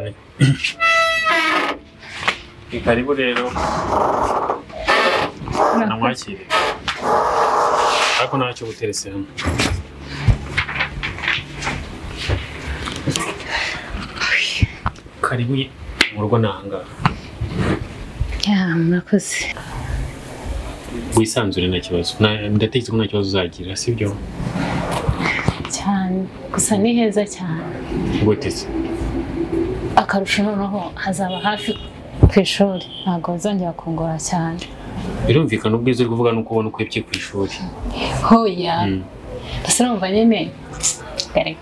cyane. Karibu rero. Namwakire. Ariko ntacyo guteretse hano. Karibu mu rugo nanga. Murakoze. Wisanzure nta kibazo. Ndatekereza ko nta kibazo uzagira, sibyo? Cyane. Gusa ni heza cyane. Guteze. Akarusho noneho hazaba hafi ku ishuri. Ntabwo bazongera kungora cyane. Birumvikana ubwiza uri kuvuga nuko ubona ukwebye ku ishuri. Hoya. Basa numva nyine kare.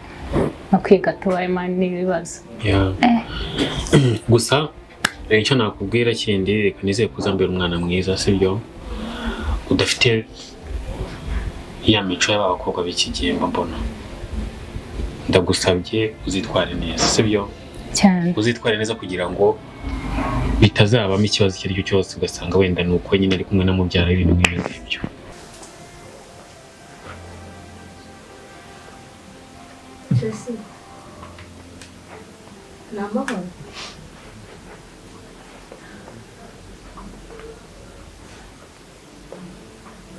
Nakwiga tubaye mani n'ibibazo. Gusa icyo nakubwira kindi reka nizeye kuzambira umwana mwiza, sibyo? Udafite ya mico y'abakobwa b'iki gihe mbona. Ndagusabye uzitware neza, sibyo? Cyane. Uzitware neza kugira ngo bitazabamo ikibazo icyo ari cyo cyose ugasanga wenda nuko nyine ari kumwe na mubyara ibintu nk'ibyo. Tracy. Namahoro.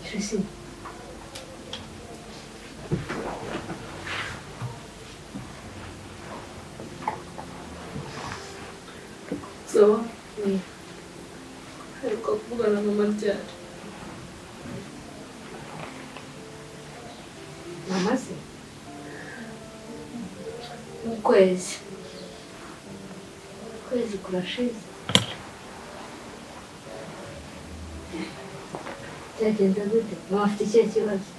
Tracy. So, ariko kuvugana na Mubyara. Mama se. Ukwezi kurashize. Byagenda gute? Mama afite ikihe kibazo?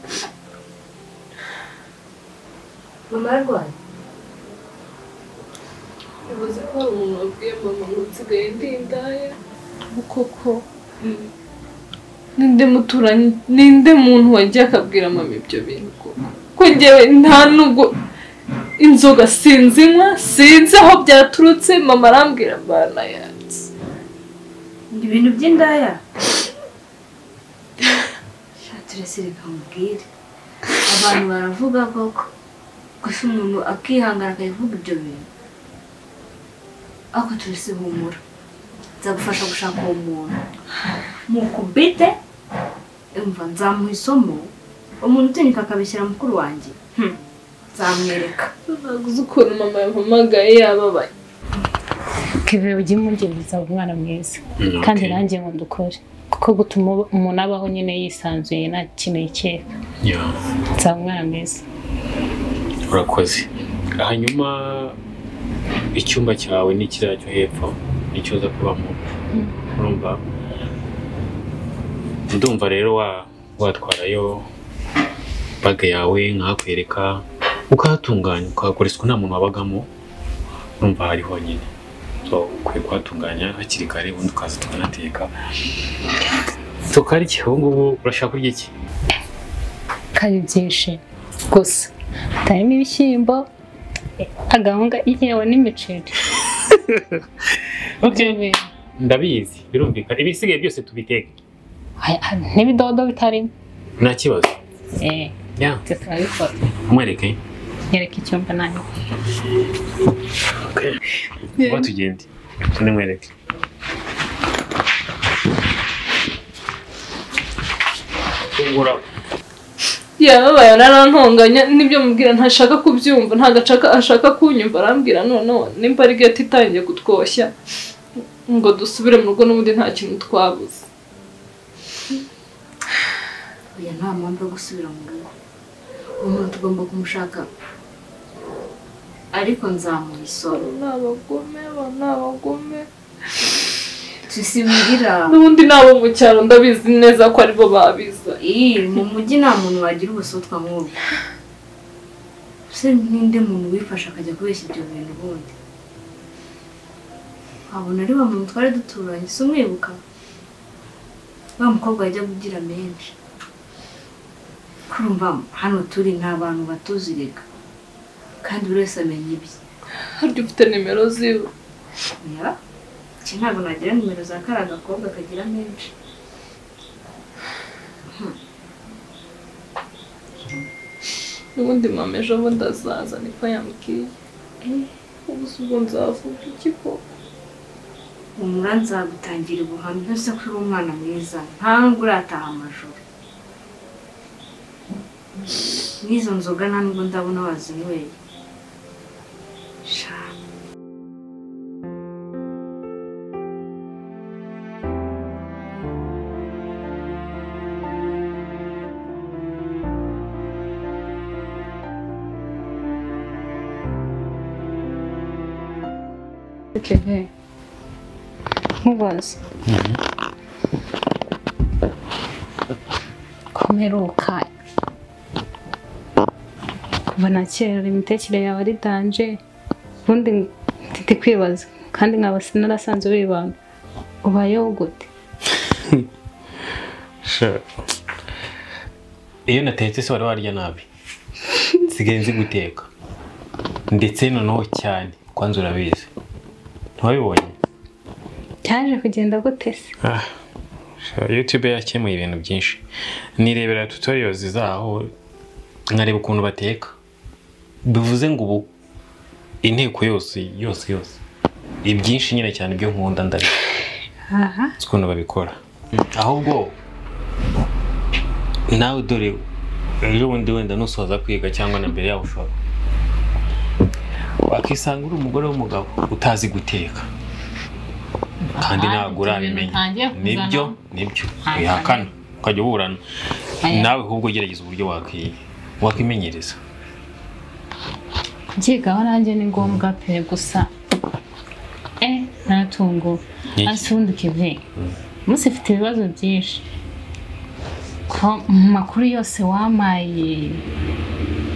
Mama arwaye? Bivuze ko hari umuntu wabwiye mama ngo nsigaye ndi indaya. Koko ninde muntu wagiye akabwira mama ibyo bintu koko? Ko njyewe nta nubwo inzoga sinzinywa, sinzi aho byaturutse, mama arambwira bana yanze. Ibintu by'indaya? Tracy reka mubwire. Abantu baravuga koko. Gusa umuntu akihangana akavuga ibyo bintu. Ako Tracy humura. Nzagufasha gushaka uwo muntu. Mukubite. Umva nzamuha isomo. Umuntu utinyuka akabishyira mukuru wanjye. Nzamwereka. Ntabwo uzi ukuntu mama yampamagaye yababaye. Keve ujye umugiriza umwana mwiza. Kandi nanjye ngo ndukore. Kuko gutuma umuntu abaho nyine yisanzuye nta kintu yikeka. Nzaba umwana mwiza. Urakoze. Hanyuma icyumba cyawe ni kiriya cyo hepfo nicyo uza kubamo. Urumva? Ndumva rero watwarayo bage yawe nkakwereka ukahatunganya ukakora isuku nta muntu wabagamo. Urumva hari honyine. So ukwiye kuhatunganya hakiri kare ubundi ukaza tukanateka. Tukarya ubu ngubu urashaka kurya iki? Kari byinshi gusa harimo ibishyimbo, agahunga, yewe n'imiceri. Okay. Ndabizi birumvikana ibisigaye byose tubiteka. N'ibidodo bitarimo. Nta kibazo. Turabikora. Mwereke. Nyereka icyumba nanjye. Okay. Uba tugende. Mwereke. Ungura. Yababaye narantonganya nibyo mubwira ntashaka kubyumva, ntago ashaka kunyumva, arambwira none nimba ari gate itangiye gutwoshya ngo dusubire mu rugo n'ubundi nta kintu twabuze. Oya nta mpamvu yo gusubira mu rugo. Umuntu tugomba kumushaka. Ariko nzamuha isoro. N'abagome. Tusimbira. N'ubundi nabo mu cyaro ndabizi neza ko aribo babiza. Mu mujyi nta muntu wagira ubusutwa nk'ubwo. Se ninde muntu wifasha akajya kubeshya ibyo bintu bundi. Abona ari wa muntu twari duturanye, se umwibuka? Wa mukobwa yajya kugira menshi. Kurumva hano turi nta bantu batuzireka. Kandi buri wese amenya ibye. Harya ufite nimero ziwe? Ya. Ntabwo nagira nimero za karaga gakobwa kagira menshi. Ubundi mama ejo bundi azaza niko yambwiye. ubwo nzavuga iki ko umura nzagutangira ubuhamya ntose ko uri umwana mwiza ntabwo urataha amajoro n'izo nzoga nta nubwo ndabona wazinyweye sha Okay. Mubaze. Komeruka. Kuva na kera imitekere yawe ari danje. Ubundi mfite kwibaza kandi nkaba sinarasanze wibana. Ubayeho gute? Sure. Iyo natetse se wari warya nabi. Sigaye nzi guteka. Ndetse noneho cyane kwanza urabizi. Ntwabibonye? Cyaje kugenda gute se? YouTube yakemuye ibintu byinshi. Nirebera tutorials zaho nkareba ukuntu bateka. Bivuze ngo ubu inteko yose. Ibyinshi nyine cyane byo nkunda ndari. Aha. Ukuntu babikora. Ahubwo nawe dore ejo bundi wenda nusoza kwiga cyangwa na mbere yaho ushobora wakisanga uri umugore w'umugabo utazi guteka kandi ntabwo urabimenya. Nibyo wihakana ukajya uburana nawe ahubwo gerageza uburyo wakimenyereza. Byigaho nanjye ni ngombwa pe gusa naratunguwe asundi kive musifite ibibazo byinshi ko makuru yose wamaye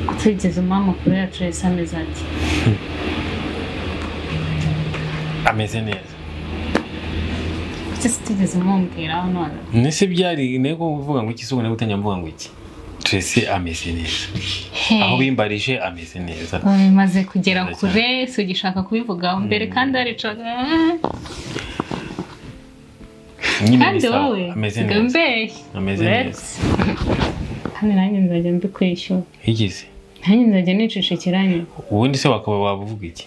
kutugeza amakuru ya Tracy ameze ati ameze neza tugeze mumbwira none nese byari nego uvuga ngo iki se ubona gutanya mvuga ngo iki Tracy ameze neza aho bimbarije ameze neza maze kugera kure so gishaka kubivugaho mbere kandi aricaga kandi wowe ameze neza kandi nanjye nzajya mbikwishyura igize nanjye nzajya nicecekiranye ubundi se wakaba wavuga iki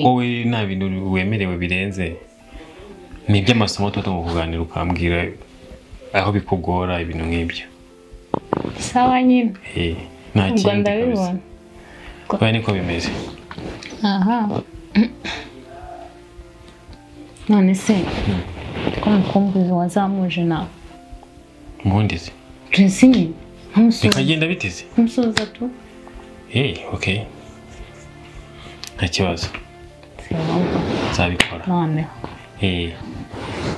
wowe nta bintu wemerewe birenze ni iby'amasomo tuba mu kuganira ukambwira aho bikugora ibintu nk'ibyo sawa nyine nta kindi kabisa kubera niko bimeze. Aha none se ko mukumbuzi wazamuje nawe mubundi se Tracy nyine bikagenda biteze umusoza tu okay nta kibazo nzabikora none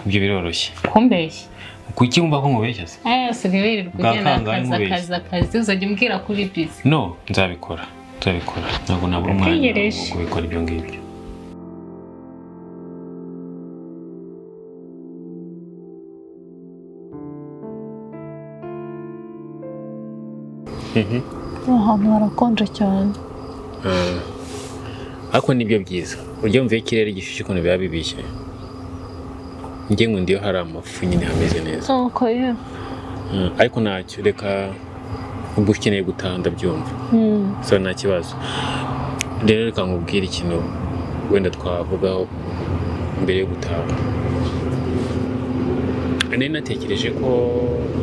ibyo biroroshye kumbeshya kuki wumva ko nkubeshya se sigaye wirirwa ugenda akazi uzajya umbwira kuri busy no nzabikora ntabwo nabura umwanya wo kubikora ibyo ngibyo. ahantu harakonje cyane ariko nibyo byiza urya mvuye ikirere gishyushye ukuntu biba bibishye njye ngo ndiyo hari amafu nyine hameze neza ariko ntacyo reka ubwo ukeneye gutaha ndabyumva so nta kibazo rero reka nkubwire ikintu wenda twavugaho mbere yo gutaha. Nari natekereje ko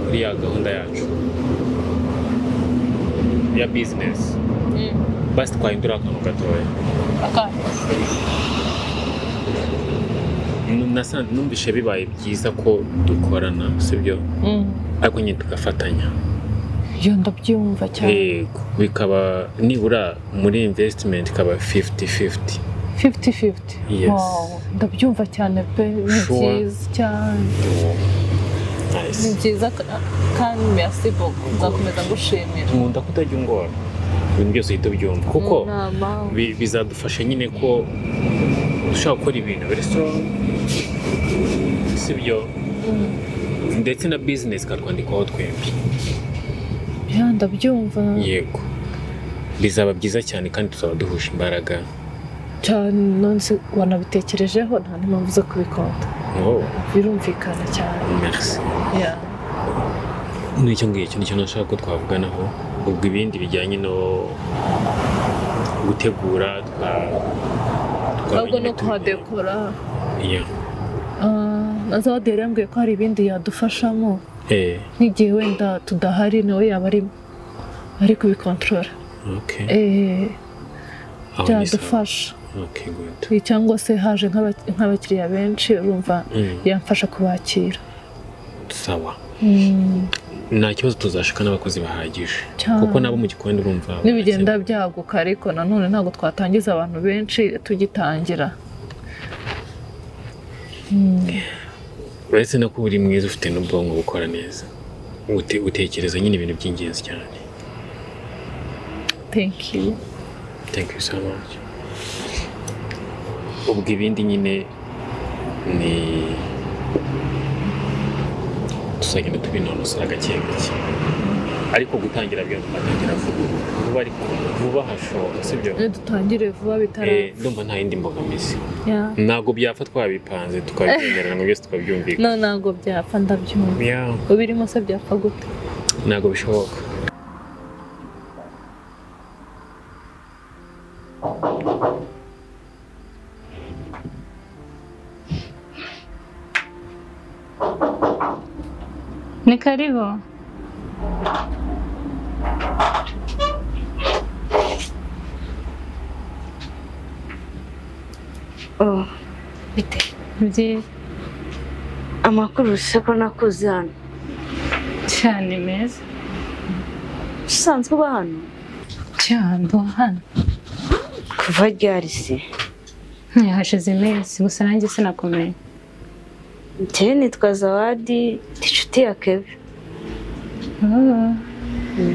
kuri ya gahunda yacu ya business basi twahindura akantu gatoya nasanze numvishe bibaye byiza ko dukorana sibyo ariko nyine tugafatanya yo ndabyumva cyane bikaba nibura muri investment ikaba 50-50 yes ndabyumva cyane pe byiza cyane ni byiza kandi merci beaucoup nzakomeza gushimira nkunda kutajya ungora ibintu byose uhita ubyumva kuko bizadufasha nyine ko dushaka gukora ibintu very strong sibyo ndetse na business katwandikaho twembi ndabyumva yego bizaba byiza cyane kandi tuzaba duhusha imbaraga cyane nonse wanabitekerejeho nta n'impamvu zo kubikunda birumvikana cyane merci nicyo ngicyo nicyo nashaka ko twavuganaho ubwo ibindi bijyanye gutegura ahubwo no kuhadekora yeah na Zawadi yarambwiye ko hari ibindi yadufashamo nk'igihe wenda tudahari nawe yaba ari kubikontorora byadufasha cyangwa se haje nk'abakiriya benshi urumva yamfasha kubakira sawa nta kibazo tuzashaka n'abakozi bahagije kuko nabo mu gikoni urumva n'ibigenda byaguka ariko nanone ntabwo twatangiza abantu benshi tugitangira uretse no kuba uri mwiza ufite n'ubwonko bukora neza utekereza nyine ibintu by'ingenzi cyane. Thank you so much. Ubwo ibindi nyine ni tuzagenda tubinonosora gake gake ariko gutangira byo tumatangira vuba ariko vuba hashoboka sibyo dutangire vuba bitara ndumva nta yindi mbogamizi ntago byapfa twabipanze tukabyemerera ngo byose tukabyumvika ntago byapfa ndabyumva ubirimo se byapfa gute ntago bishoboka ni karibu bite byiza amakuru se ko nakuze hano cyane meza usanzwe uba hano cyane hano kuva ryari se hashize iminsi gusa nanjye sinakomeye njyewe nitwa Zawadi inshuti ya Kevin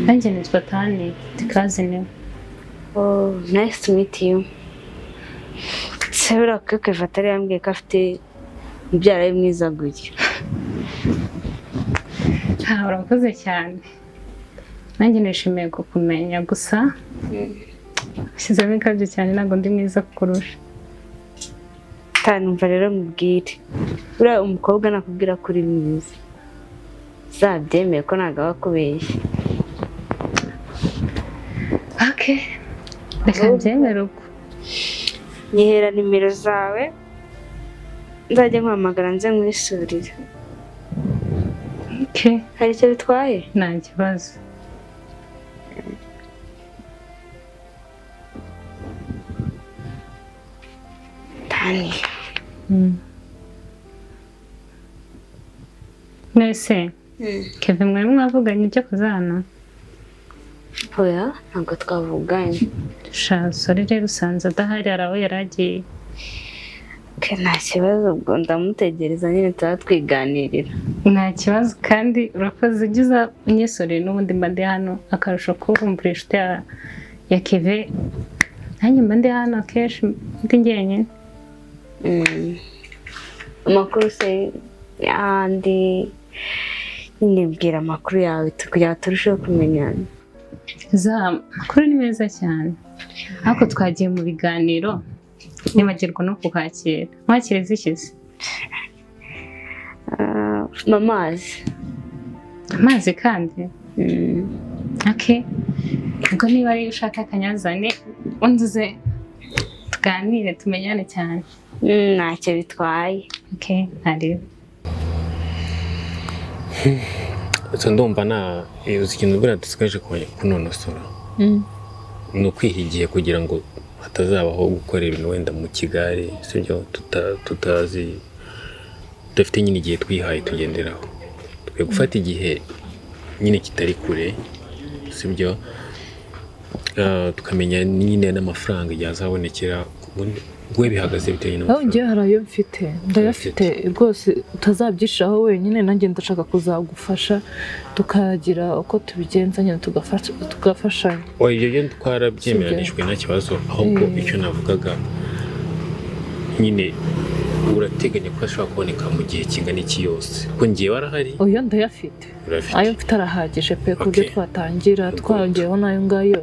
nanjye nitwa Tani cousin nice to meet you sebera ko Kevin atari yambwiye ko afite mubyara mwiza gutya urakoze cyane nanjye nishimiye kukumenya gusa shyizemo ikabyo cyane ntabwo ndi mwiza kukurusha numva rero mubwire uriya umukobwa nakubwira kuri mwiza zabyemeye ko ntabwo aba akubeshye reka mbyemere uko nyihera nimero zawe nzajya nkuhamagara nze nkwisurire hari icyo bitwaye nta kibazo Tani mwese Kevin mwari mwavuganye ibyo kuzana oya ntabwo twavuganye sore rero usanze adahari hari aho yari agiye nta kibazo ubwo ndamutegereza nyine tuba twiganirira nta kibazo kandi urakoze ugize unyesore n'ubundi mba ndi hano akarusho kumvira inshuti ya Kevin nanjye mba ndi hano akenshi ndi njyenyine amakuru se yandi nibwira amakuru yawe kugira ngo turusheho kumenyana amakuru ni meza cyane ariko twagiye mu biganiro nibagirwa no kukakira mwakiriza ikizi amazi kandi ubwo niba ari ushaka akanyazane unzuze tuganire tumenyane cyane ntacyo bitwaye ntarebe ndumva uzi ikintu buriya dusigaje kunonosora ni ukwiha igihe kugira ngo hatazabaho gukora ibintu wenda mu kigare sibyo tutazi dufite nyine igihe twihaye tugenderaho twe gufata igihe nyine kitari kure sibyo tukamenya nyine n'amafaranga yazabonekera gwe bihagaze bitewe n'amafaranga ngiye harayo mfite ndayafite rwose utazabyishaho wenyine nanjye ndashaka kuzagufasha tukagira uko tubigenza nyine tugafashanya ibyo byo twarabyemeranijwe nta kibazo ahubwo icyo navugaga nyine urateganya ko ashobora kuboneka mu gihe kingana iki yose ko ngiye warahari oya ndayafite ayo mfite arahagije pe ku byo twatangira twongeyeho n'ayo ngayo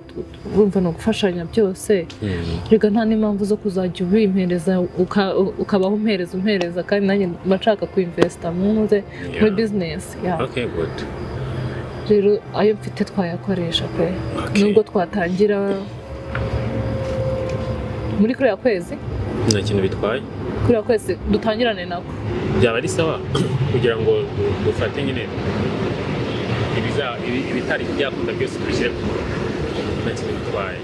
urumva ni ugufashanya byose rega nta n'impamvu zo kuzajya ubimpereza ukabaho umpereza kandi nanjye mba nshaka kuinvesta muri bizinesi rero ayo mfite twayakoresha pe nubwo twatangira muri kuriya kwezi nta kintu bitwaye kuriya kwezi dutangirane nako byaba ari sawa kugira ngo dufate nyine ibitari byakunda byose tubishyire ku murongo nta kintu bitwaye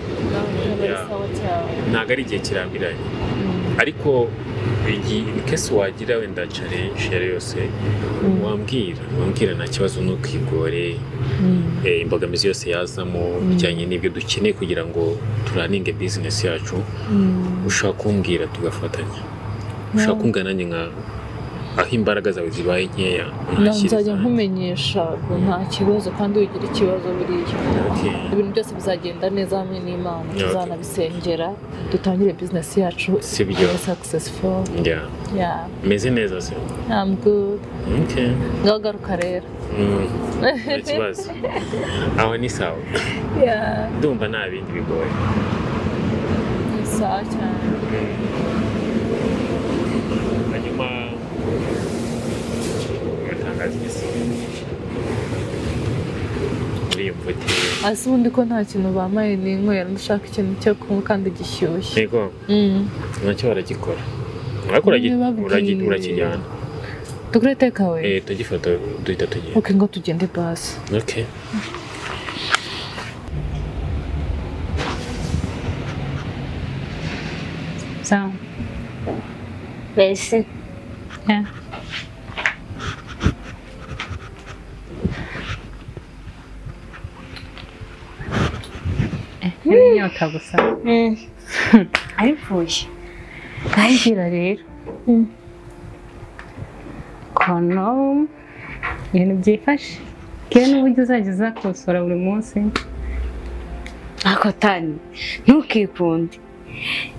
ntabwo ari igihe kirambiranye ariko kese wagira wenda challenge yari yose wambwira nta kibazo ntukigore imbogamizi yose yazamo bijyanye n'ibyo dukeneye kugira ngo turaninge business yacu ushaka kumbwira tugafatanya ushaka kumbwira nanjye nka aho imbaraga zawe zibaye nkeya nzajya nkumenyesha nta kibazo kandi wigira ikibazo buriya ibintu byose bizagenda neza hamwe n'Imana tuzanabisengera dutangire business yacu sibyo successful meze neza se I'm good okay ngagaruka rero ikibazo aho ni sawa ndumva nta bindi bigoye ni sawa cyane hanyuma ase ubundi ko nta kintu bamaye n'inkwera ndashaka ikintu cyo kunywa kandi gishyushye yego nacyo baragikora urakijyana dukore take away tugifata duhita tugenda okay ngo tugende basi okay so mbese n'inyota gusa aripfuye kambwira rero kono ibintu byifashe kewe n'uburyo uzajya uzakosora buri munsi ako tani ntukikunde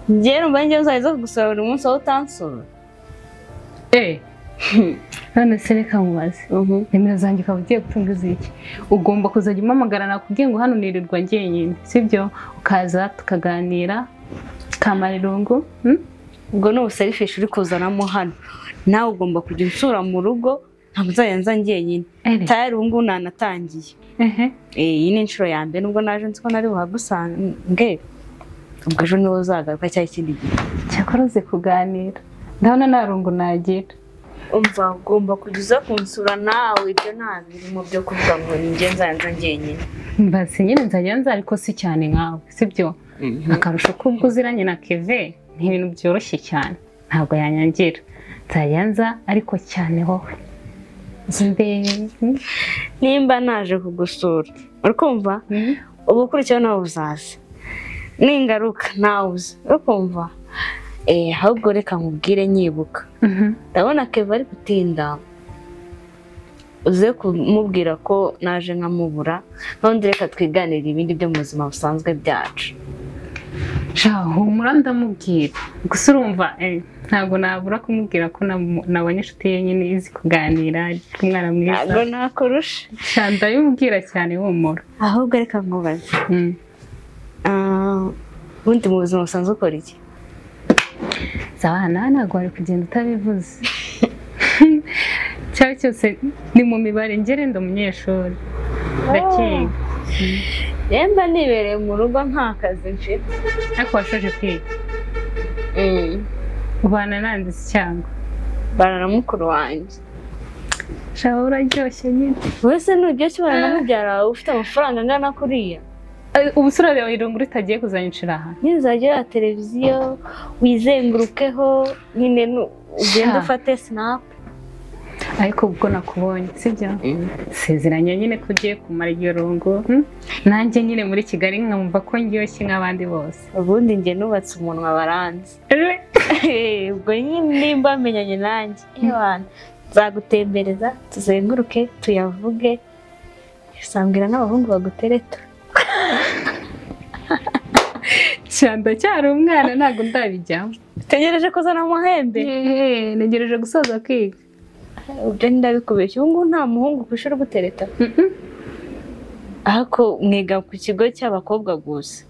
njyewe numva njyewe uzajya kugusora buri munsi aho utansora none se reka mubaze nimero zanjye ukaba ugiye gutunga iziki ugomba kuzajya umpamagara nakubwiye ngo hano nirirwa njyenyine sibyo ukaza tukaganira kamara irungu ubwo ni ubuserifishi uri kuzanamo hano nawe ugomba kujya unsura mu rugo ntabwo uzajya nza njyenyine tayari ubu ngubu nanatangiye iyi ni inshuro ya mbere nubwo naje nzi ko nari buhagusange ubwo ejo niwe uzagaruka cyangwa ikindi gihe cyakora uzi kuganira ndabona nta rungu nagira umva ugomba kujya uza kunsura nawe ibyo nta birimo byo kuvuga ngo njye nzanza njyenyine mbasi nyine nzajya nza ariko si cyane nkawe sibyo akarusho k'ubwo uziranye na Keve ni ibintu byoroshye cyane ntabwo yanyangira nzajya nza ariko cyane wowe nimba naje kugusura urikumva ubu ukurikiyeho nawe uzaza ningaruka nawe uza urikumva ahubwo reka nkubwire nyibuka ndabona Keva ari gutinda uze kumubwira ko naje nkamubura n'undi reka twiganira ibindi byo mu buzima busanzwe byacu humura ndamubwira gusa urumva ntabwo nabura kumubwira ko nabonye inshuti ye nyine izi kuganira umwana mwiza ntabwo nakurusha ndayumubwira cyane humura ahubwo reka nkubaze ubundi mu buzima busanzwe ukora iki Zawadi ntabwo wari kugenda utabivuze cyari cyose ni mu mibare ngere ndi umunyeshuri ndakiga yemba nibereye mu rugo nta kazi mfite ariko washoje kwiga ubana nanditse cyangwa bana na mukuru wanjye shaho uraryoshye nyine wese nuryoshye ubana na mubyara wawe ufite amafaranga angana kuriya ubusura rero irungu ritagiye kuzanyicira aha nizajya ya televiziyo wizengurukeho nyine ugenda ufate snap ariko ubwo nakubonye sibyo sezeranya nyine ko ugiye kumara iyo rungu nanjye nyine muri Kigali nkamva ko ndyoshye nk'abandi bose ubundi njye nubatse umunwa baranze ubwo nyine nimba menyanye nanjye nzagutembereza tuzenguruke tuyavuge sambwira n'abahungu bagutereta cyanda cyari umwana ntabwo ndabijyamo tegereje kuzana amahembe negereje gusoza kwiga ubyo ndabikubeshya ubu ngubu nta muhungu ku ishuri ugutereta ariko mwiga ku kigo cy'abakobwa gusa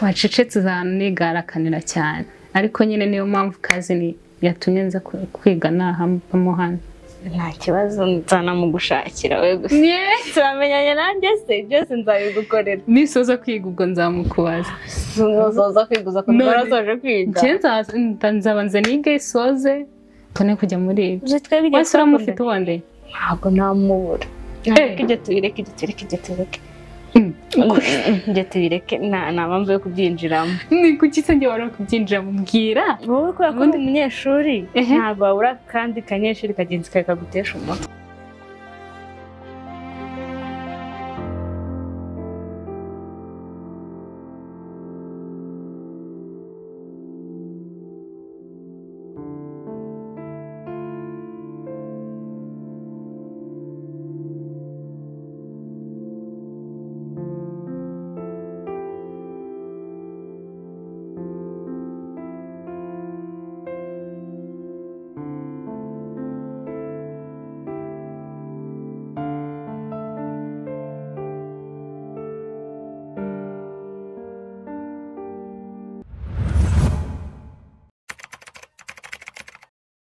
wacecetse uzanigaragaranira cyane ariko nyine niyo mpamvu kazi yatumye nza kwiga nahambamo hano nta kibazo nzanamugushakira we gusa turamenyanye nanjye se byose nzabigukorera nisoza kwiga ubwo nzamukubaza uzoza kwiguza ko ntarasoje kwiga nzabanza nige soze tone kujya muri ibyo wese uramufite uwande ntabwo namubura ibyo tubireke ibyo tubireke nta mpamvu yo kubyinjiramo ni kuki se njye wari kubyinjiramo mbwira wowe kubera ko uri umunyeshuri ntabwo wabura kandi kanyeshuri kagenzi kawe kagutesha umutwe